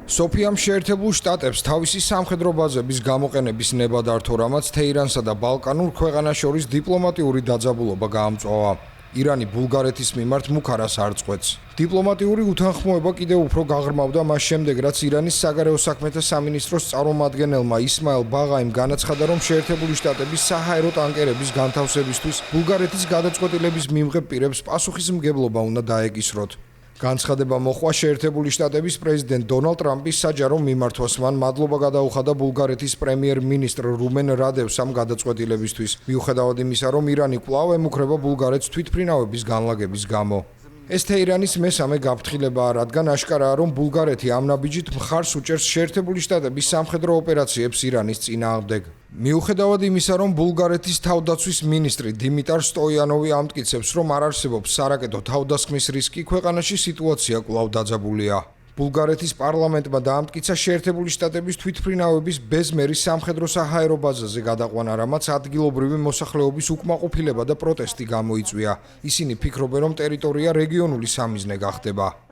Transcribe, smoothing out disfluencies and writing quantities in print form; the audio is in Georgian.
სოფიამ შეერთებულ შტატებს თავისი სამხედრო ბაზების გამოყენების ნება დართო, რამაც თეირანსა და ბალკანურ ქვეყანას შორის დიპლომატიური დაძაბულობა გაამწვავა. ირანი ბულგარეთის მიმართ მუქარას არ წყვეტს. დიპლომატიური უთანხმოება კიდევ უფრო გაღრმავდა მას შემდეგ, რაც ირანის საგარეო საქმეთა სამინისტროს წარმომადგენელმა ისმაილ ბაღაიმ განაცხადა, რომ შეერთებული შტატების საჰაერო ტანკერების განთავსებისთვის ბულგარეთის გადაწყვეტილების მიმღებ პირებს პასუხისმგებლობა უნდა დაეკისროთ. განცხადება მოხვა შეერთებული შტატების პრეზიდენტ დონალდ ტრამპის საჯარო მიმართვას. მან მადლობა გადაუხადა ბულგარეთის პრემიერ-მინისტრ რუმენ რადევს ამ გადაწყვეტილებისთვის, მიუხედავად იმისა, რომ ირანი კვლავ ემუქრება ბულგარეთს თვითმფრინავების განლაგების გამო. ეს თეირანის მესამე გაფრთხილებაა, რადგან აშკარაა, რომ ბულგარეთი ამ ნაბიჯით მხარს უჭერს შეერთებული შტატების სამხედრო ოპერაციებს ირანის წინააღმდეგ. მიუხედავად იმისა, რომ ბულგარეთის თავდაცვის მინისტრი დიმიტარ სტოიანოვი ამტკიცებს, რომ არ არსებობს სარაკეტო თავდასხმის რისკი, ქვეყანაში სიტუაცია კვლავ დაძაბულია. ბულგარეთის პარლამენტმა დაამტკიცა შეერთებული შტატების თვითმფრინავების ბეზმერის სამხედრო საჰაერო ბაზაზე გადაყვანა, რამაც ადგილობრივი მოსახლეობის უკმაყოფილება და პროტესტი გამოიწვია. ისინი ფიქრობენ, რომ ტერიტორია რეგიონული სამიზნე გახდება.